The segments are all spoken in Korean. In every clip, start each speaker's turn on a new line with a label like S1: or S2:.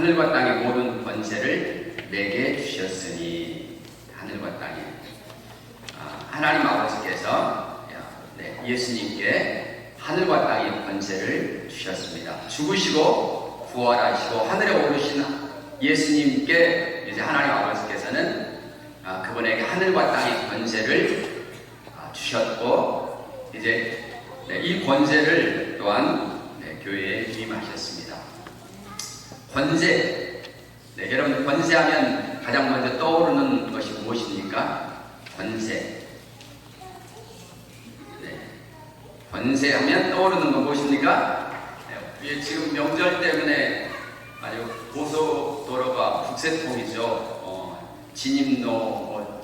S1: 하늘과 땅의 모든 권세를 내게 주셨으니. 하늘과 땅이 하나님 아버지께서 예수님께 하늘과 땅의 권세를 주셨습니다. 죽으시고 부활하시고 하늘에 오르신 예수님께 이제 하나님 아버지께서는 그분에게 하늘과 땅의 권세를 주셨고, 이제 이 권세를 또한 교회에 임하셨습니다. 권세. 여러분, 권세하면 가장 먼저 떠오르는 것이 무엇입니까? 권세. 권세하면 떠오르는 건 무엇입니까? 지금 명절 때문에 아주 고속도로가 국세통이죠. 진입로,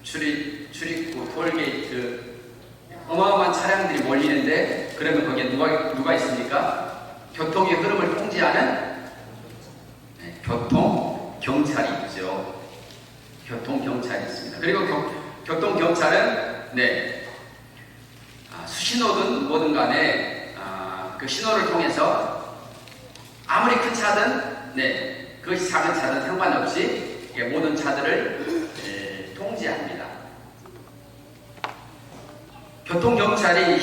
S1: 출입구, 톨게이트, 어마어마한 차량들이 몰리는데, 그러면 거기에 누가 있습니까? 교통의 흐름을 통제하는 교통경찰이 있죠. 교통경찰이 있습니다. 그리고 교통경찰은 수신호든 뭐든 간에 그 신호를 통해서 아무리 큰 차든 그것이 작은 차든 상관없이 모든 차들을 통제합니다. 교통경찰이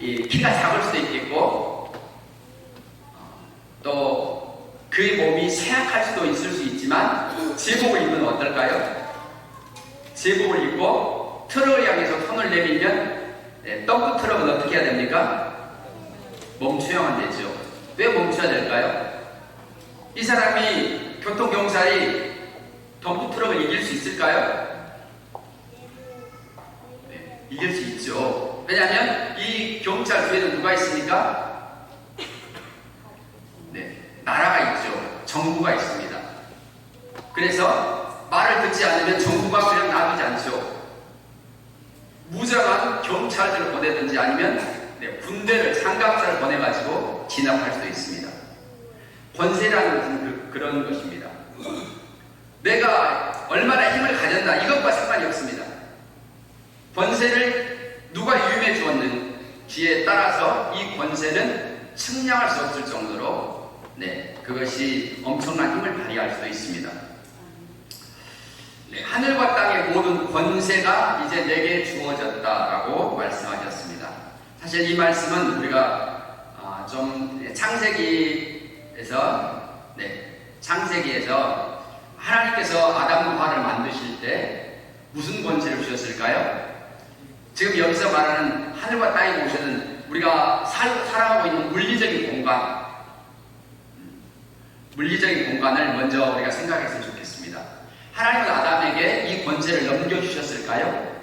S1: 키가 작을 수도 있겠고, 또 그의 몸이 쇠약할 수도 있을 수 있지만, 제복을 입으면 어떨까요? 제복을 입고 트럭을 향해서 손을 내밀면 덤프 트럭은 어떻게 해야 됩니까? 멈춰야만 되죠. 왜 멈춰야 될까요? 이 사람이, 교통경찰이 덤프 트럭을 이길 수 있을까요? 이길 수 있죠. 왜냐하면 이 경찰 뒤에는 누가 있습니까? 나라가 있죠. 정부가 있습니다. 그래서 말을 듣지 않으면 정부가 그냥 놔두지 않죠. 무장한 경찰들을 보내든지 아니면 군대를, 장갑차를 보내가지고 진압할 수도 있습니다. 권세라는 것은 그런 것입니다. 내가 얼마나 힘을 가졌나 이것과 상관이 없습니다. 권세를 누가 유임해 주었는지에 따라서 이 권세는 측량할 수 없을 정도로 그것이 엄청난 힘을 발휘할 수도 있습니다. 하늘과 땅의 모든 권세가 이제 내게 주어졌다라고 말씀하셨습니다. 사실 이 말씀은 우리가 좀 창세기에서 하나님께서 아담과 하와를 만드실 때 무슨 권세를 주셨을까요? 지금 여기서 말하는 하늘과 땅의 모션은 우리가 살아가고 있는 물리적인 공간을 먼저 우리가 생각했으면 좋겠습니다. 하나님은 아담에게 이 권세를 넘겨주셨을까요?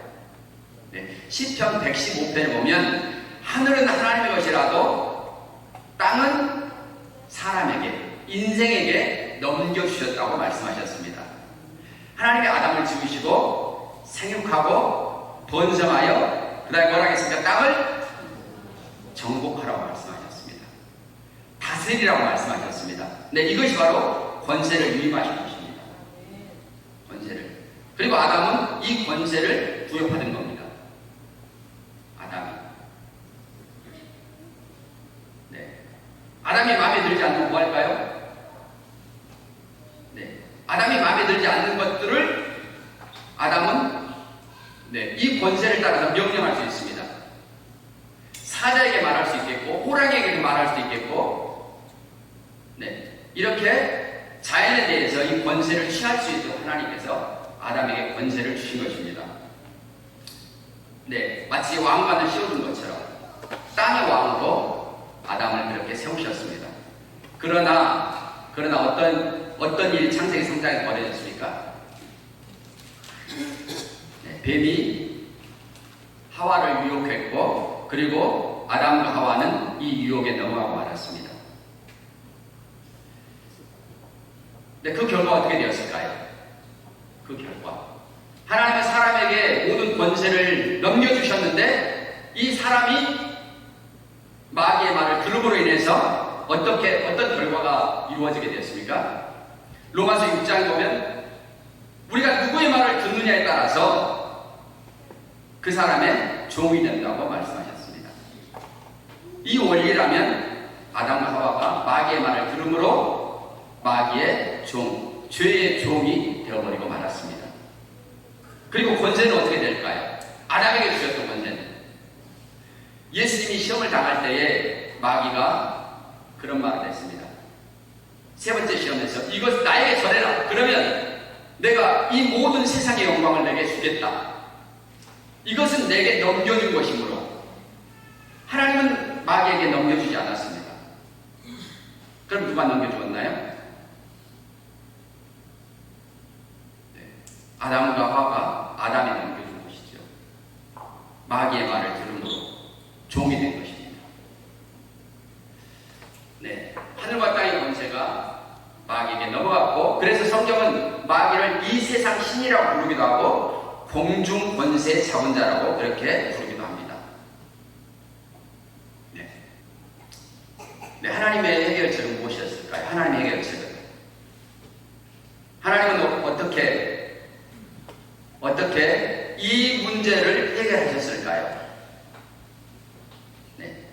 S1: 시편 115편에 보면 하늘은 하나님의 것이라도 땅은 사람에게, 인생에게 넘겨주셨다고 말씀하셨습니다. 하나님이 아담을 지으시고 생육하고 번성하여 그 다음에 뭐라 했습니까? 땅을 정복하라고 말씀하셨습니다. 다스리라고 말씀하셨습니다. 이것이 바로 권세를 유임하신 것입니다. 권세를. 그리고 아담은 이 권세를 부여받은 겁니다. 아담이. 아담이 마음에 들지 않으면 뭐 할까요? 아담이 마음에 들지 않는 것들을 아담은 이 권세를 따라서 명령할 수 있습니다. 사자에게 말할 수 있겠고, 호랑이에게 말할 수도 있겠고, 이렇게 자연에 대해서 이 권세를 취할 수 있도록 하나님께서 아담에게 권세를 주신 것입니다. 마치 왕관을 씌워준 것처럼 땅의 왕으로 아담을 그렇게 세우셨습니다. 그러나 어떤 일이 창세기 3장에 벌어졌습니까? 뱀이 하와를 유혹했고, 그리고 아담과 하와는 이 유혹에 넘어가고 말았습니다. 그 결과 어떻게 되었을까요? 그 결과 하나님은 사람에게 모든 권세를 넘겨주셨는데, 이 사람이 마귀의 말을 들음으로 인해서 어떤 결과가 이루어지게 되었습니까? 로마서 6장에 보면 우리가 누구의 말을 듣느냐에 따라서 그 사람의 종이 된다고 말씀하셨습니다. 이 원리라면 아담과 하와가 마귀의 말을 들음으로 마귀의 종, 죄의 종이 되어버리고 말았습니다. 그리고 권세는 어떻게 될까요? 아담에게 주셨던 권세는 예수님이 시험을 당할 때에 마귀가 그런 말을 했습니다. 세 번째 시험에서 이것 나에게 전해라. 그러면 내가 이 모든 세상의 영광을 내게 주겠다. 이것은 내게 넘겨준 것이므로 하나님은 마귀에게 넘겨주지 않았습니다. 그럼 누가 넘겨주었나요? 네. 아담과 하와가 아담이 넘겨준 것이죠. 마귀의 말을 들음으로 종이 된 것입니다. 네, 하늘과 땅의 권세가 마귀에게 넘어갔고, 그래서 성경은 마귀를 이 세상 신이라고 부르기도 하고 공중 권세 잡은 자라고 그렇게 부르기도 합니다. 네, 하나님의 해결책은 무엇이었을까요? 하나님의 해결책은 하나님은 어떻게 이 문제를 해결하셨을까요? 네,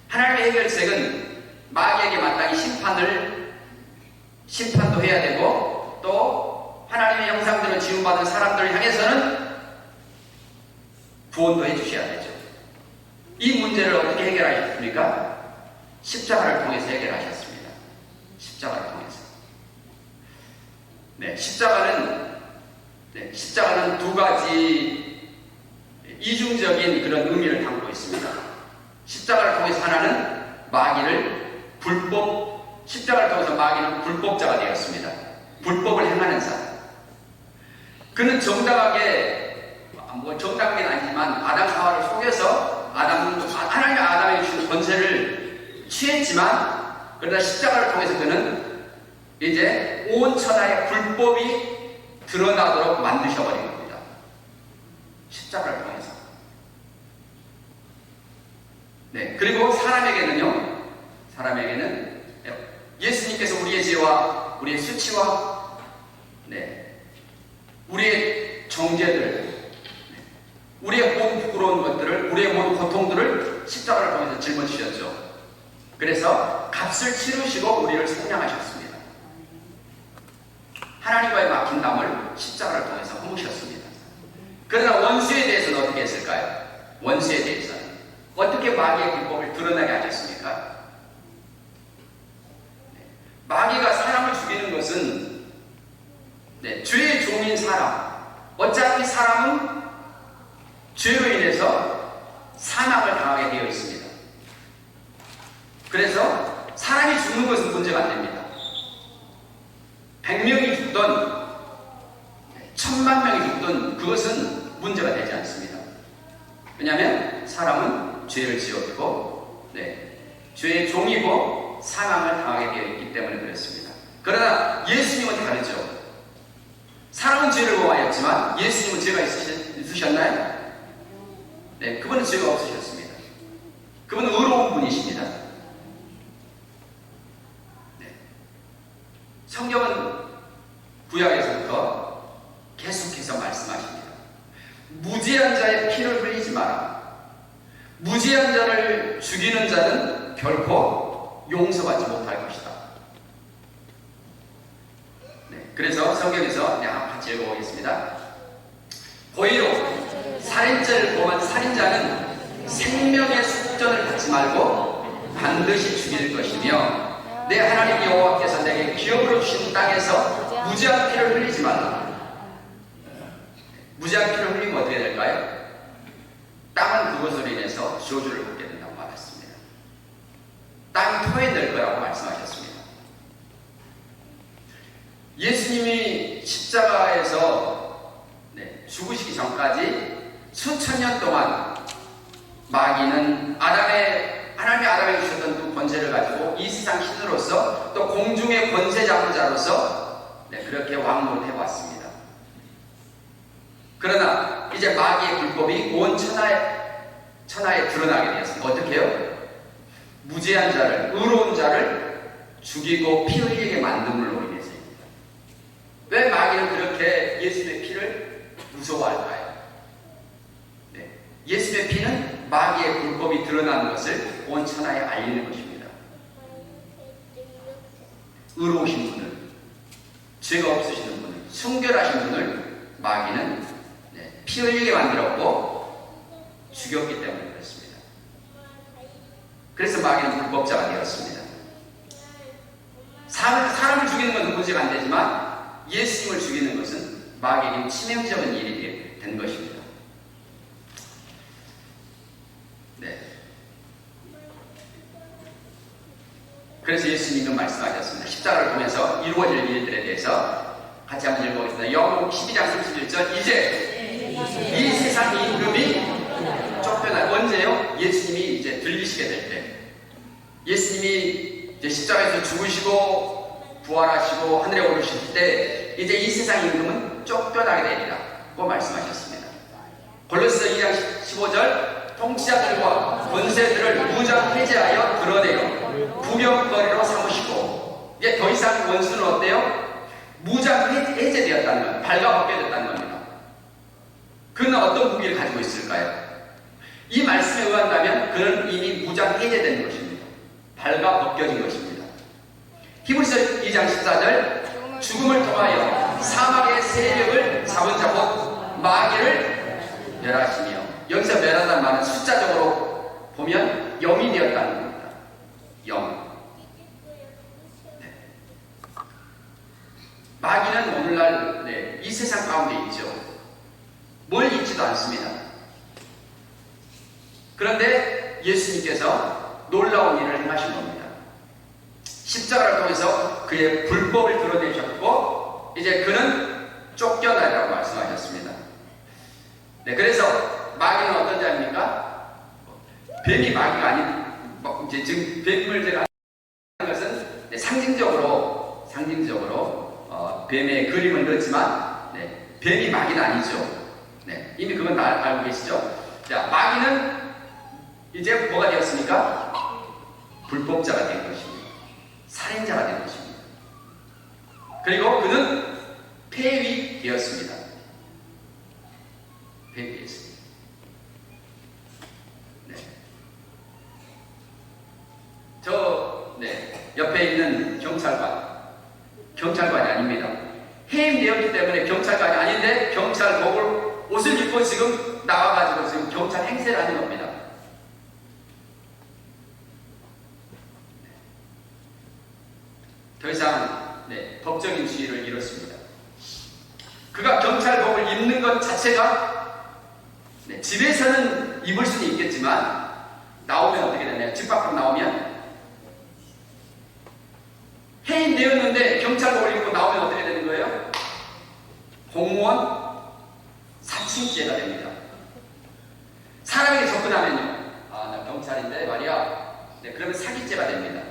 S1: 하나님의 해결책은 마귀에게 마땅히 심판도 해야 되고, 또 하나님의 형상대로 지음받은 사람들을 향해서는 구원도 해주셔야 되죠. 이 문제를 어떻게 해결하셨습니까? 십자가를 통해서 해결하셨습니다. 십자가를 통해서. 네, 십자가는 두 가지 이중적인 그런 의미를 담고 있습니다. 십자가를 통해서 하나는 십자가를 통해서 마귀는 불법자가 되었습니다. 불법을 행하는 사람. 그는 정당하게는 아니지만 아담 하와를 속여서 하나님이 아담에게 주신 권세를 취했지만, 그러나 십자가를 통해서 그는 이제 온 천하의 불법이 드러나도록 만드셔버린 겁니다. 십자가를 통해서. 네, 그리고 사람에게는 예수님께서 우리의 죄와 우리의 수치와 우리의 정죄들, 우리의 모든 부끄러운 것들을, 우리의 모든 고통들을 십자가를 통해서 짊어지셨죠. 그래서 값을 치르시고 우리를 생명하셨습니다. 하나님과의 막힌 담을 십자가를 통해서 허무셨습니다. 그러나 원수에 대해서는 어떻게 했을까요? 원수에 대해서는 어떻게 마귀의 불법을 드러나게 하셨습니까? 마귀가 사람을 죽이는 것은 죄의 종인 사람, 어차피 사람은 죄로 인해서 사망을 당하게 되어 있습니다. 그래서 사람이 죽는 것은 문제가 안 됩니다. 100명이 죽든 1000만 명이 죽든 그것은 문제가 되지 않습니다. 왜냐하면 사람은 죄를 지었고 죄의 종이고 사망을 당하게 되어 있기 때문에 그렇습니다. 그러나 예수님은 다르죠. 사람은 죄를 범하였지만 예수님은 죄가 있으셨나요? 네, 그분은 죄가 없으셨습니다. 그분은 의로운 분이십니다. 성경은 구약에서부터 계속해서 말씀하십니다. 무죄한 자의 피를 흘리지 마라. 무죄한 자를 죽이는 자는 결코 용서받지 못할 것이다. 그래서 성경에서 같이 읽어보겠습니다. 고의로 살인죄를 범한 살인자는 생명의 숙전을 받지 말고 반드시 죽일 것이며, 내 하나님 여호와께서 내게 기업으로 주신 땅에서 무죄한 피를 흘리지 말라. 무죄한 피를 흘리면 어떻게 될까요? 땅은 그것으로 인해서 저주를 받게 된다고 말했습니다. 땅이 토해낼 거라고 말씀하셨습니다. 예수님이 십자가에서 죽으시기 전까지 수천 년 동안 마귀는 하나님이 아담에게 주셨던 그 권세를 가지고 이 세상 신으로서, 또 공중의 권세 잡은 자로서 그렇게 왕노릇 해왔습니다. 그러나 이제 마귀의 불법이 온 천하에 드러나게 되었습니다. 어떻게 해요? 무죄한 자를, 의로운 자를 죽이고 피 흘리게 만듦으로 인해서입니다. 왜 마귀는 그렇게 예수님의 피를 무서워할까요? 예수님의 피는 마귀의 불법이 드러나는 것을 온 천하에 알리는 것입니다. 의로우신 분을, 죄가 없으시는 분을, 순결하신 분을 마귀는 피 흘리게 만들었고 죽였기 때문에 그렇습니다. 그래서 마귀는 불법자가 되었습니다. 사람을 죽이는 것은 문제가 안 되지만 예수님을 죽이는 것은 마귀에게 치명적인 일이 된 것입니다. 네. 그래서 예수님은 말씀하셨습니다. 십자가를 통해서 이루어질 일들에 대해서 같이 한번 읽어보겠습니다. 요한복음 12장 31절. 이제 이 세상 임금이 쫓겨나. 언제요? 예수님이 이제 들리시게 될 때. 예수님이 이제 십자가에서 죽으시고 부활하시고 하늘에 오르실 때 이제 이 세상 임금은 쫓겨나게 되리라고 말씀하셨습니다. 골로새서 2장 15절. 통치자들과 권세들을 무장 해제하여 드러내어 부명거리로 삼으시고, 이게 더 이상 원수는 어때요? 무장 해제되었다는 것, 발가벗겨졌다는 겁니다. 그는 어떤 무기를 가지고 있을까요? 이 말씀에 의한다면 그는 이미 무장 해제된 것입니다. 발가벗겨진 것입니다. 히브리서 2장 14절. 죽음을 통하여 사막의 세력을 잡은 자곧 마귀를 멸하시며, 여기서 멸하다는 말은 숫자적으로 보면 0이 되었다는 겁니다. 0. 네. 마귀는 오늘날 이 세상 가운데 있죠. 뭘 잊지도 않습니다. 그런데 예수님께서 놀라운 일을 행하신 겁니다. 십자가를 통해서 그의 불법을 드러내셨고 이제 그는 쫓겨나라고 말씀하셨습니다. 네, 그래서 마귀는 어떤 자입니까? 뱀이 마귀가 아닌, 이제 지금 뱀을 제가 하는 것은 상징적으로 뱀의 그림을 넣었지만 뱀이 마귀는 아니죠. 이미 그건 다 알고 계시죠? 자, 마귀는 이제 뭐가 되었습니까? 불법자가 된 것입니다. 살인자가 된 것입니다. 그리고 그는 폐위되었습니다. 폐위되었습니다. 옆에 있는 경찰관이 아닙니다. 해임되었기 때문에 경찰관이 아닌데 경찰복을 옷을 입고 지금 나와가지고 지금 경찰 행세를 하는 겁니다. 더 이상 법적인 지위를 잃었습니다. 그가 경찰복을 입는 것 자체가 집에서는 입을 수는 있겠지만 나오면 어떻게 되나요? 집 밖으로 나오면 해임되었는데 경찰복을 입고 나오면 어떻게 되는 거예요? 공무원 사칭죄가 됩니다. 사람에게 접근하면요, 나 경찰인데 말이야, 그러면 사기죄가 됩니다.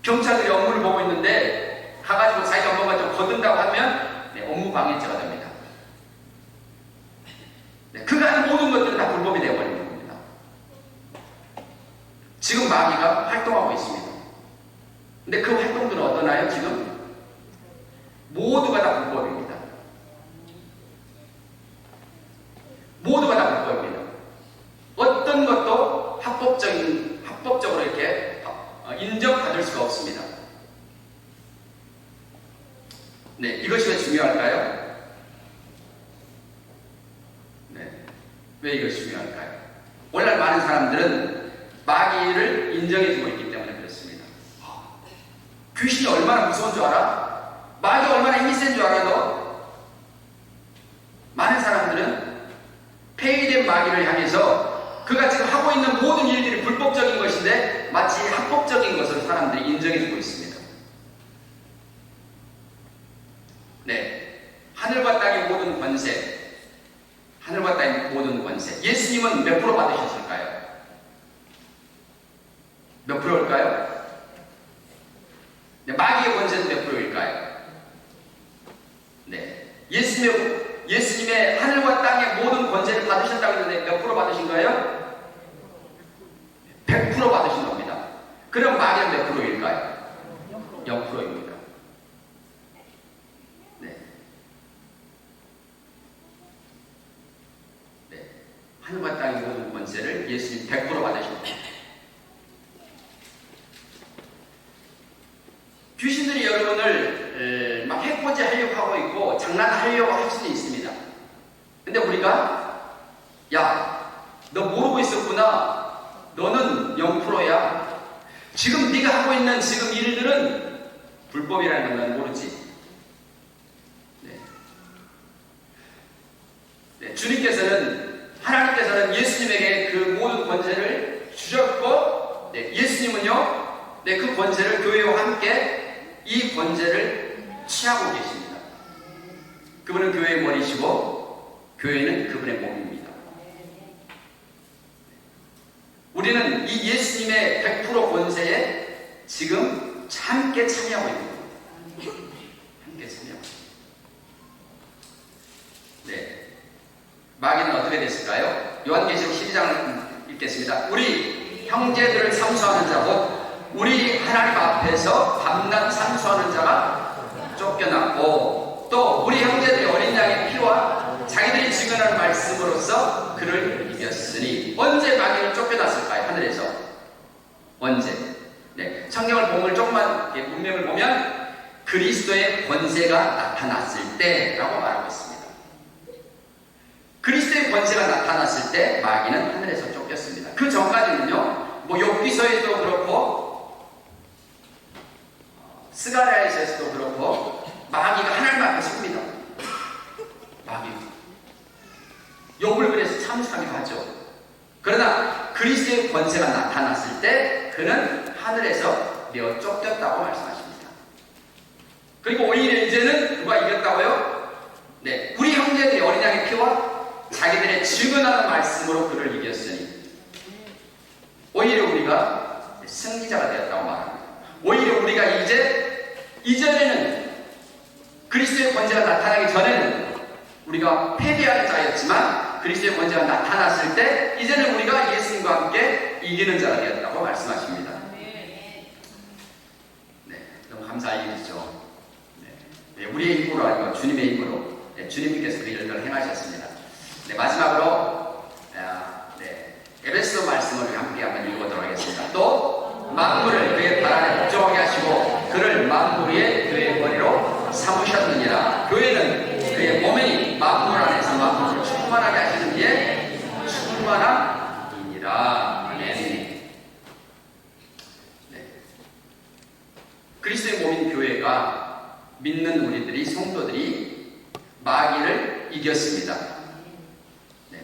S1: 경찰들이 업무를 보고 있는데 가가지고 자기가 뭔가 좀 거둔다고 하면 업무 방해죄가 됩니다. 그가 하는 모든 것들은 다 불법이 되어버리는 겁니다. 지금 마귀가 활동하고 있습니다. 근데 그 활동들은 어떠나요? 지금 모두가 다 불법입니다. 모두가 다 불법입니다. 어떤 것도 합법적으로 이렇게 인정받을 수가 없습니다. 이것이 왜 중요할까요? 왜 이것이 중요할까요? 오늘날 많은 사람들은 마귀를 인정해주고 있기 때문에 그렇습니다. 귀신이 얼마나 무서운 줄 알아? 마귀가 얼마나 힘이 센 줄 알아, 너? 많은 사람들은 폐위된 마귀를 향해서 그가 지금 하고 있는 모든 일들이 불법적인 것인데 마치 합법적인 것을 사람들이 인정해주고 있습니다. 하늘과 땅의 모든 권세, 하늘과 땅의 모든 권세. 예수님은 몇 프로 받으셨을까요? 몇 프로일까요? 마귀의 권세는 몇 프로일까요? 예수님의 하늘과 땅의 모든 권세를 받으셨다고 했는데 몇 프로 받으신 거예요? 100% 받으신 겁니다. 그럼 마귀는 몇 프로일까요? 0%입니다. 없다. 너는 0%야. 지금 네가 하고 있는 지금 일들은 불법이라는 건 모르지. 하나님께서는 예수님에게 그 모든 권세를 주셨고, 예수님은요, 그 권세를 교회와 함께 이 권세를 취하고 계십니다. 그분은 교회의 머리시고, 교회는 그분의 몸입니다. 우리는 이 예수님의 100% 권세에 지금 함께 참여하고 있는 겁니다. 함께 참여하고 있습니다. 마귀는 어떻게 됐을까요? 요한계시록 12장을 읽겠습니다. 우리 형제들을 참수하는 자, 곧 우리 하나님 앞에서 밤낮 참수하는 자가 쫓겨났고, 또 우리 형제들이 어린 양의 피와 자기들이 증언하는 말씀으로써 그를 이겼으니. 언제 마귀를 쫓겨났을까요? 하늘에서. 언제? 성경을 보면 조금만 문맥을 보면 그리스도의 권세가 나타났을 때라고 말하고 있습니다. 그리스도의 권세가 나타났을 때 마귀는 하늘에서 쫓겼습니다. 그 전까지는요, 욥기서에도 그렇고 스가랴에서도 그렇고 마귀가 하나님 앞에 섭니다. 마귀. 욥을 그래서 참수하기도 하죠. 그러나 그리스도의 권세가 나타났을 때 그는 하늘에서 내어 쫓겼다고 말씀하십니다. 그리고 오히려 이제는 누가 이겼다고요? 우리 형제들이 어린 양의 피와 자기들의 증언하는 말씀으로 그를 이겼으니, 오히려 우리가 승리자가 되었다고 말합니다. 오히려 우리가 이전에는 그리스도의 권세가 나타나기 전에는 우리가 패배하는 자였지만, 그리스도의 권세가 나타났을 때 이제는 우리가 예수님과 함께 이기는 자가 되었다고 말씀하십니다. 너무 감사한 일이죠. 우리의 힘으로 아니고 주님의 힘으로, 주님께서 그 일을 행하셨습니다. 마지막으로 에베소 말씀을 함께 한번 읽어보도록 하겠습니다. 또 만물을 그의 발 아래 복종하게 하시고 그를 만물 위에 그의 머리로 삼으셨느니라. 교회는 그의 몸이니 만물 안에서 만물을 충만하게 하시는 이의 충만함이니라. 아멘. 그리스도의 몸인 교회가, 믿는 우리들이, 성도들이 마귀를 이겼습니다.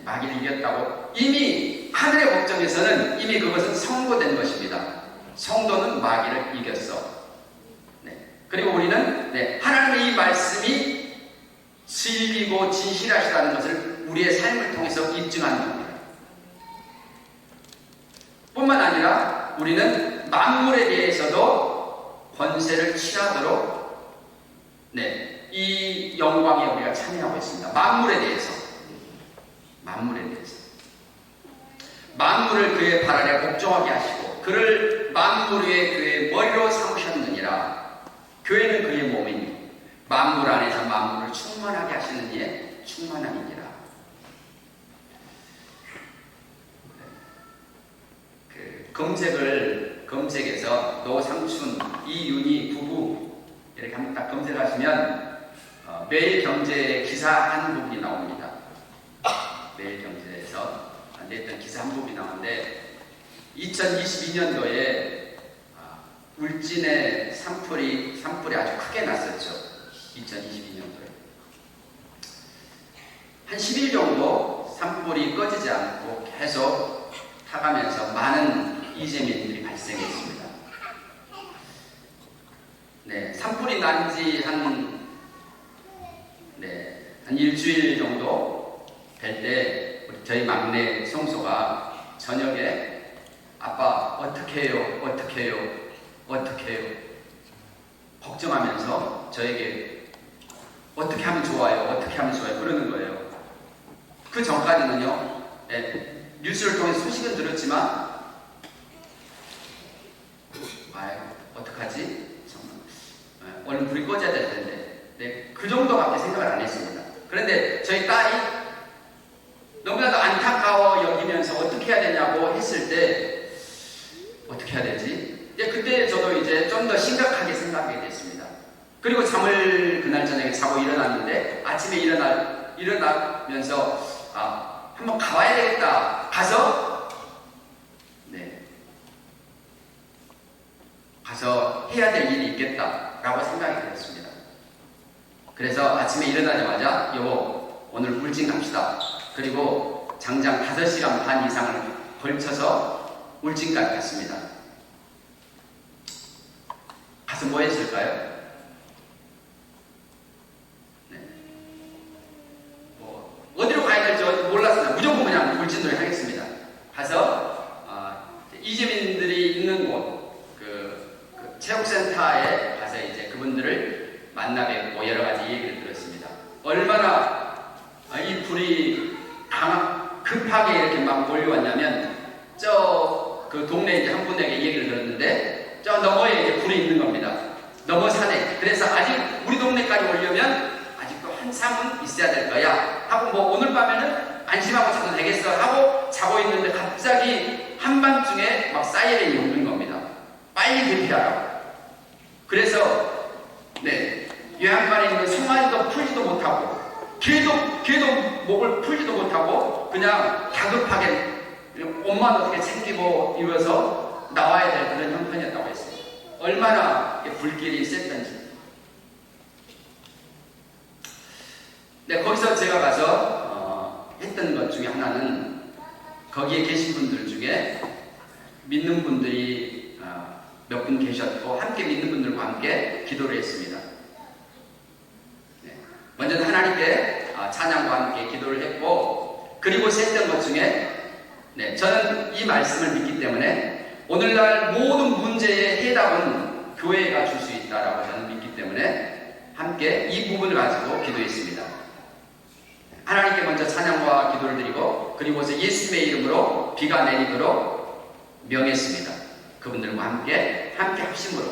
S1: 마귀를 이겼다고. 이미 하늘의 법정에서는 이미 그것은 선고된 것입니다. 성도는 마귀를 이겼어. 그리고 우리는 하나님의 이 말씀이 진리고 진실하시다는 것을 우리의 삶을 통해서 입증하는 겁니다. 뿐만 아니라 우리는 만물에 대해서도 권세를 취하도록 이 영광에 우리가 참여하고 있습니다. 만물에 대해서. 만물을 그의 발 아래 복종하게 하시고 그를 만물 위에 그의 머리로 삼으셨느니라. 교회는 그의 몸이니 만물 안에서 만물을 충만하게 하시는 이의 충만함이니라. 검색에서 노상춘, 이윤희 부부 이렇게 한번 딱 검색하시면 매일경제의 기사 한 부분이 나옵니다. 매일경제에서 냈던 기사 한 부분이 나오는데 2022년도에 울진에 산불이 아주 크게 났었죠. 2022년도에 한 10일 정도 산불이 꺼지지 않고 계속 타가면서 많은 이재민들이 발생했습니다. 산불이 난 지 한 일주일 정도 될 때 저희 막내 성소가 저녁에 아빠 어떻게 해요 걱정하면서 저에게 어떻게 하면 좋아요 그러는 거예요. 그 전까지는요, 뉴스를 통해 소식은 들었지만 어떡하지? 정말 얼른 불이 꺼져야 될 텐데 그 정도밖에 생각을 안 했습니다. 그런데 저희 딸이 너무나도 안타까워 여기면서 어떻게 해야 되냐고 했을 때 어떻게 해야 되지? 그때 저도 이제 좀 더 심각하게 생각하게 됐습니다. 그리고 잠을 그날 저녁에 자고 일어났는데 아침에 일어나면서 한번 가봐야 되겠다. 가서 해야 될 일이 있겠다라고 생각이 들었습니다. 그래서 아침에 일어나자마자 여보 오늘 울진 갑시다. 그리고 장장 5시간 반 이상을 걸쳐서 울진까지 갔습니다. 가서 뭐 했을까요? 네. 어디로 가야 될지 몰랐습니다. 무조건 그냥 울진으로 하겠습니다. 가서 이재민들이 있는 곳, 그 체육센터에 가서 이제 그분들을 만나 뵙고 여러 가지 얘기를 들었습니다. 얼마나 이 불이 급하게 이렇게 막 몰려왔냐면 그 동네 이제 한 분에게 얘기를 들었는데 저 너머에 이제 불이 있는 겁니다. 너머 산에. 그래서 아직 우리 동네까지 오려면 아직도 한참은 있어야 될 거야 하고 뭐 오늘 밤에는 안심하고 자도 되겠어 하고 자고 있는데 갑자기 한밤중에 막 사이렌이 오는 겁니다. 빨리 대피하라고. 그래서 요양반에 있는 송아지도 풀지도 못하고 개도 목을 풀지도 못하고 그냥 다급하게 옷만 어떻게 챙기고 입어서 나와야 될 그런 형편이었다고 했습니다. 얼마나 불길이 셌던지. 거기서 제가 가서 했던 것 중에 하나는 거기에 계신 분들 중에 믿는 분들이 몇 분 계셨고 함께 믿는 분들과 함께 기도를 했습니다. 먼저 하나님께 찬양과 함께 기도를 했고 그리고 했던 것 중에 저는 이 말씀을 믿기 때문에 오늘날 모든 문제의 해답은 교회가 줄 수 있다라고 저는 믿기 때문에 함께 이 부분을 가지고 기도했습니다. 하나님께 먼저 찬양과 기도를 드리고 그리고서 예수님의 이름으로 비가 내리도록 명했습니다. 그분들과 함께 합심으로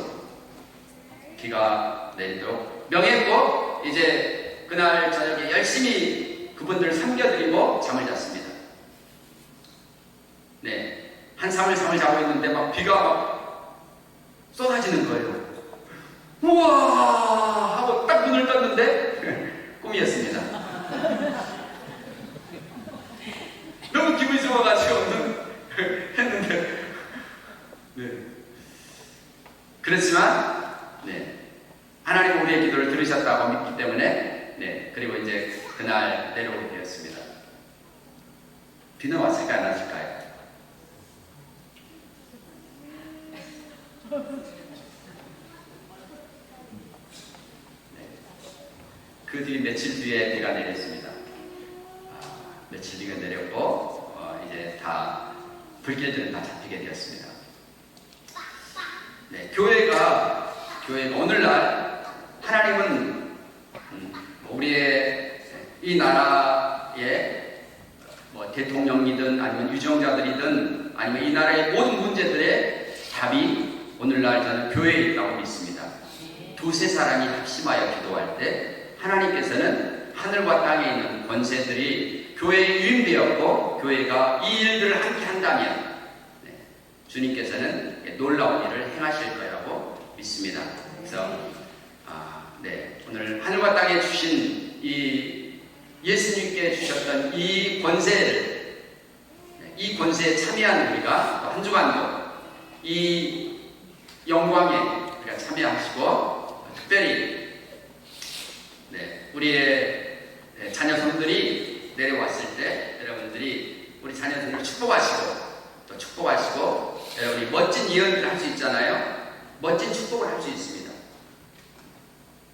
S1: 비가 내리도록 명했고 이제 그날 저녁에 열심히 그분들을 섬겨드리고 잠을 잤습니다. 한참을 잠을 자고 있는데 막 비가 막 쏟아지는 거예요. 우와 하고 딱 눈을 떴는데 꿈이었습니다. 너무 기분이 좋아가지고 했는데 그렇지만 하나님 우리의 기도를 들으셨다고 믿기 때문에 그리고 이제 그날 내려오게 되었습니다. 비는 왔을까요? 안 왔을까요? 그 뒤 며칠 뒤에 비가 내렸습니다. 며칠 뒤가 내렸고 이제 다 불길들은 다 잡히게 되었습니다. 교회가 오늘날 하나님은 우리의 이 나라의 대통령이든 아니면 유정자들이든 아니면 이 나라의 모든 문제들의 답이 오늘날 저는 교회에 있다고 믿습니다. 두세 사람이 합심하여 기도할 때 하나님께서는 하늘과 땅에 있는 권세들이 교회에 유임되었고 교회가 이 일들을 함께 한다면 주님께서는 놀라운 일을 행하실 거라고 믿습니다. 그래서 오늘 하늘과 땅에 주신 이 예수님께 주셨던 이 권세에 참여한 우리가 또 한 주간도 이 영광에 우리가 참여하시고 특별히 우리의 자녀성들이 내려왔을 때 여러분들이 우리 자녀성들을 축복하시고 여러분이 멋진 예언들을 할 수 있잖아요. 멋진 축복을 할 수 있습니다.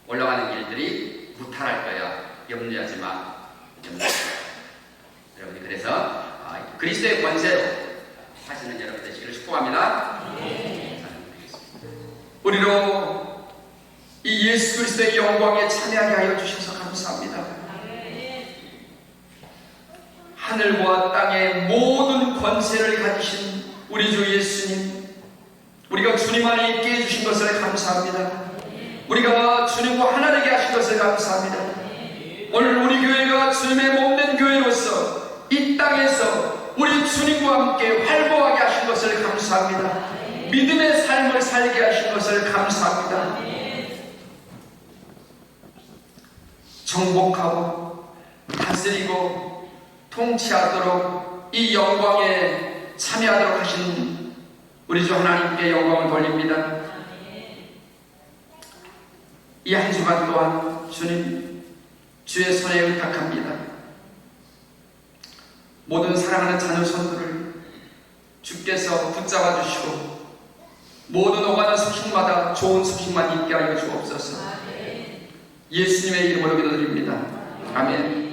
S1: 올라가는 길들이 무탈할 거야. 염려하지 마. 여러분이 그래서 그리스도의 권세로 사시는 여러분 되시기를 축복합니다. 우리로 이 예수 그리스도의 영광에 참여하게 하여 주셔서 감사합니다. 하늘과 땅의 모든 권세를 가지신 우리 주 예수님, 우리가 주님 안에 있게 해주신 것을 감사합니다. 우리가 주님과 하나 되게 하신 것을 감사합니다. 오늘 우리 교회가 주님의 몸된 교회로서 이 땅에서 우리 주님과 함께 활보하게 하신 것을 감사합니다. 믿음의 삶을 살게 하신 것을 감사합니다. 정복하고 다스리고 통치하도록 이 영광에 참여하도록 하신 우리 주 하나님께 영광을 돌립니다. 이 한 주간 또한 주님 주의 손에 의탁합니다. 모든 사랑하는 자녀 손들을 주께서 붙잡아 주시고 모든 오가는 소식마다 좋은 소식만 있게 하여 주옵소서. 예수님의 이름으로 기도드립니다. 아멘.